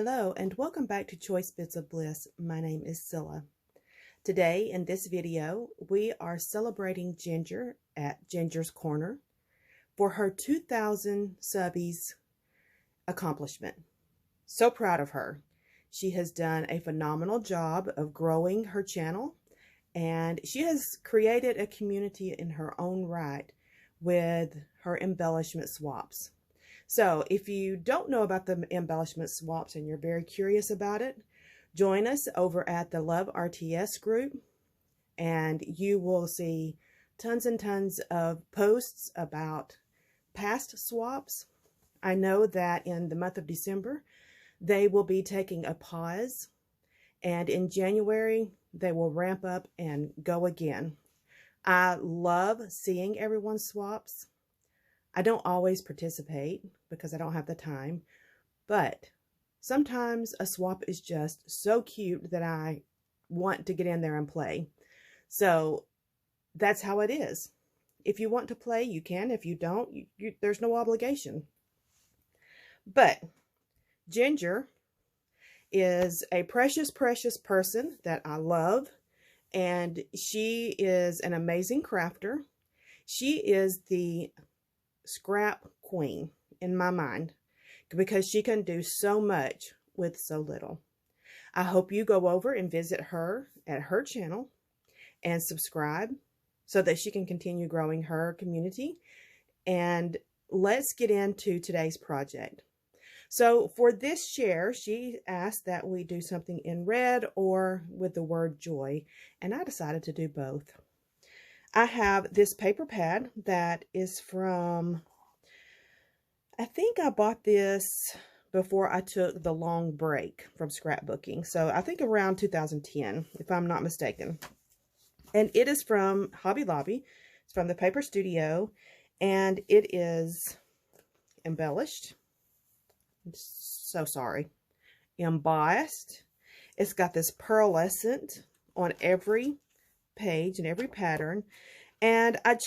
Hello and welcome back to Choice Bits of Bliss. My name is Cilla. Today in this video, we are celebrating Ginger at Ginger's Corner for her 2,000 subbies accomplishment. So proud of her. She has done a phenomenal job of growing her channel, and she has created a community in her own right with her embellishment swaps. So if you don't know about the embellishment swaps and you're very curious about it, join us over at the Love RTS group and you will see tons and tons of posts about past swaps. I know that in the month of December, they will be taking a pause, and in January, they will ramp up and go again. I love seeing everyone's swaps. I don't always participate because I don't have the time, but sometimes a swap is just so cute that I want to get in there and play. So that's how it is. If you want to play, you can. If you don't, there's no obligation. But Ginger is a precious, precious person that I love, and she is an amazing crafter. She is the scrap queen in my mind because she can do so much with so little. I hope you go over and visit her at her channel and subscribe so that she can continue growing her community. And let's get into today's project. So for this share, she asked that we do something in red or with the word joy, and I decided to do both. I have this paper pad that is from, I think I bought this before I took the long break from scrapbooking. So I think around 2010, if I'm not mistaken. And it is from Hobby Lobby. It's from the Paper Studio, and it is embellished. I'm so sorry. Embossed. It's got this pearlescent on every page and every pattern, and I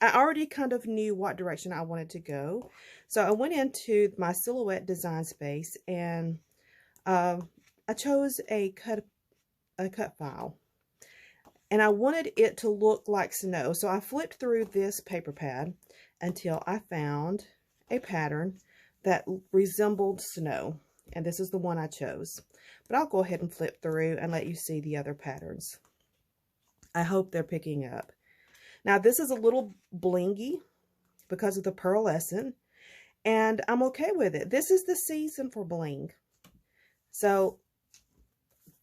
already kind of knew what direction I wanted to go, so I went into my silhouette design space and I chose a cut file, and I wanted it to look like snow. So I flipped through this paper pad until I found a pattern that resembled snow, and this is the one I chose. But I'll go ahead and flip through and let you see the other patterns. I hope they're picking up. Now this is a little blingy because of the pearlescent, and I'm okay with it. This is the season for bling. So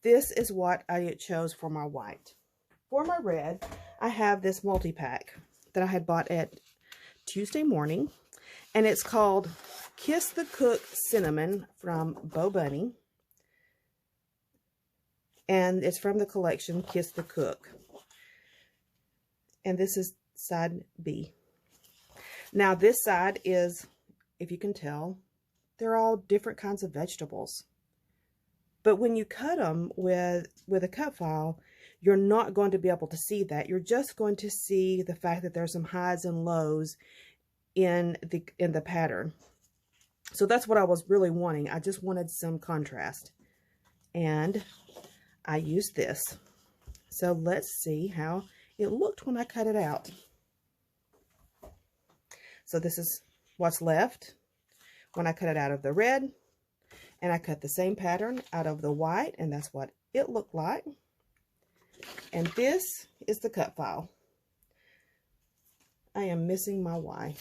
this is what I chose for my white. For my red, I have this multi-pack that I had bought at Tuesday morning, and it's called Kiss the Cook Cinnamon from Bo Bunny. And it's from the collection Kiss the Cook. And this is side B. Now this side is, if you can tell, they're all different kinds of vegetables. But when you cut them with a cut file, you're not going to be able to see that. You're just going to see the fact that there's some highs and lows in the pattern. So that's what I was really wanting. I just wanted some contrast. And I used this. So let's see how it looked when I cut it out. So this is what's left when I cut it out of the red, and I cut the same pattern out of the white, and that's what it looked like. And this is the cut file. I am missing my Y.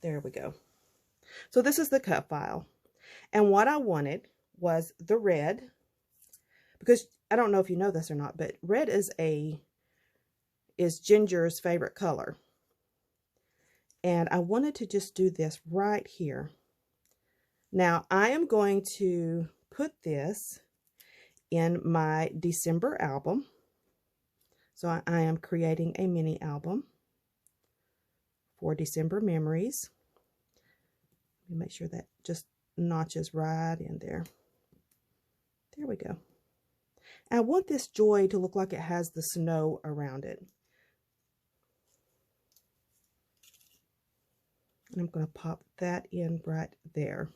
There we go. So this is the cut file. And what I wanted was the red, because I don't know if you know this or not, but red is Ginger's favorite color. And I wanted to just do this right here. Now I am going to put this in my December album. So I am creating a mini album for December memories. Let me make sure that just notches right in there. There we go. And I want this joy to look like it has the snow around it. And I'm going to pop that in right there.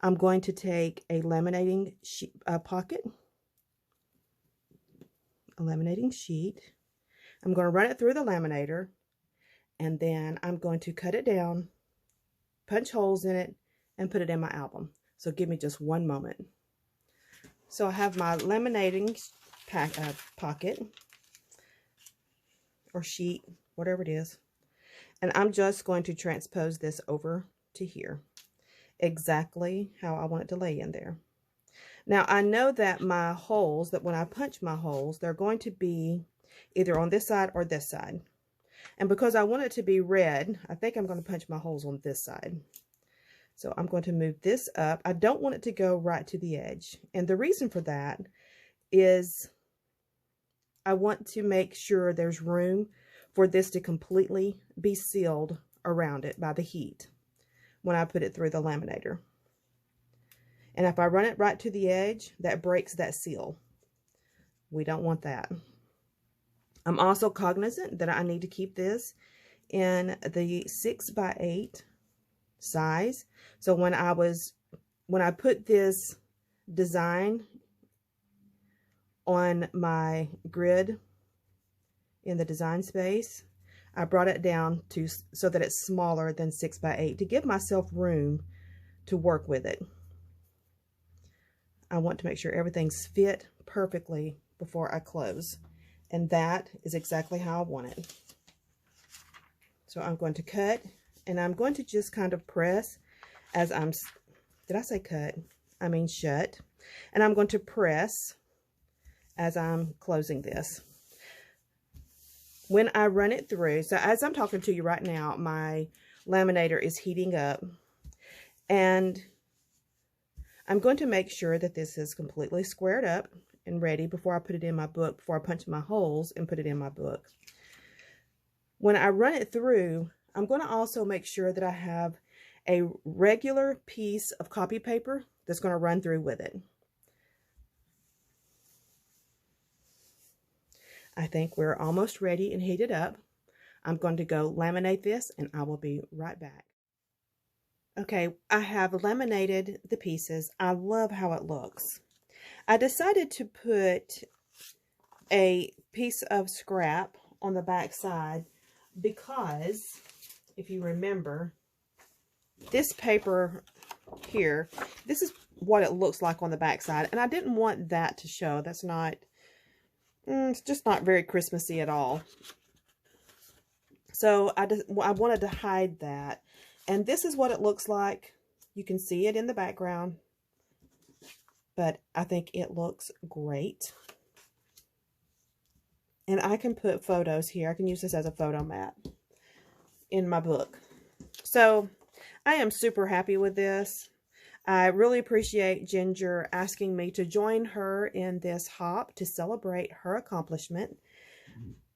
I'm going to take a laminating pocket, a laminating sheet. I'm going to run it through the laminator, and then I'm going to cut it down, punch holes in it, and put it in my album. So give me just one moment. So I have my laminating pocket or sheet, whatever it is, and I'm just going to transpose this over to here, exactly how I want it to lay in there. Now I know that my holes, that when I punch my holes, they're going to be either on this side or this side. And because I want it to be red, I think I'm going to punch my holes on this side. So I'm going to move this up. I don't want it to go right to the edge. And the reason for that is I want to make sure there's room for this to completely be sealed around it by the heat when I put it through the laminator. And if I run it right to the edge, that breaks that seal. We don't want that. I'm also cognizant that I need to keep this in the 6x8 size. So when I put this design on my grid in the design space, I brought it down to so that it's smaller than 6x8 to give myself room to work with it. I want to make sure everything's fit perfectly before I close. And that is exactly how I want it. So I'm going to cut, and I'm going to just kind of press as I'm, did I say cut? I mean shut. And I'm going to press as I'm closing this. When I run it through, so as I'm talking to you right now, my laminator is heating up, and I'm going to make sure that this is completely squared up and ready before I put it in my book, before I punch my holes and put it in my book. When I run it through, I'm going to also make sure that I have a regular piece of copy paper that's going to run through with it. I think we're almost ready and heated up. I'm going to go laminate this, and I will be right back. Okay, I have laminated the pieces. I love how it looks. I decided to put a piece of scrap on the back side because, if you remember, this paper here, this is what it looks like on the back side, and I didn't want that to show. That's not, it's just not very Christmassy at all. So I wanted to hide that. And this is what it looks like. You can see it in the background, but I think it looks great. And I can put photos here. I can use this as a photo mat in my book. So I am super happy with this. I really appreciate Ginger asking me to join her in this hop to celebrate her accomplishment.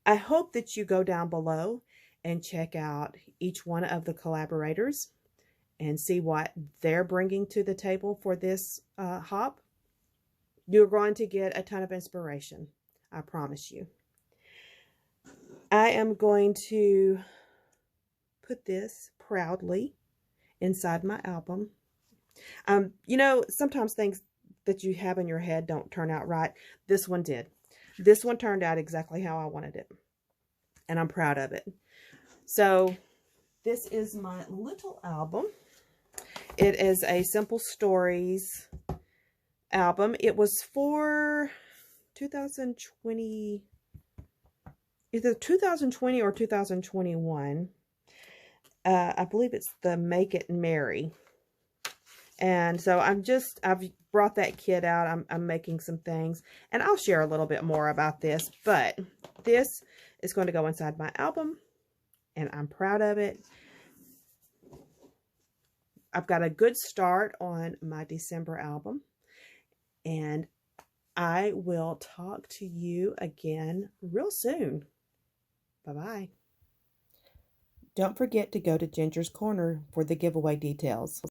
I hope that you go down below and check out each one of the collaborators and see what they're bringing to the table for this hop. You're going to get a ton of inspiration, I promise you. I am going to put this proudly inside my album. You know, sometimes things that you have in your head don't turn out right. This one did. This one turned out exactly how I wanted it, and I'm proud of it. So this is my little album. It is a Simple Stories album. It was for 2020, either 2020 or 2021. I believe it's the Make It Merry. And so I've brought that kit out. I'm making some things, and I'll share a little bit more about this, but this is going to go inside my album, and I'm proud of it. I've got a good start on my December album, and I will talk to you again real soon. Bye-bye. Don't forget to go to Ginger's Corner for the giveaway details.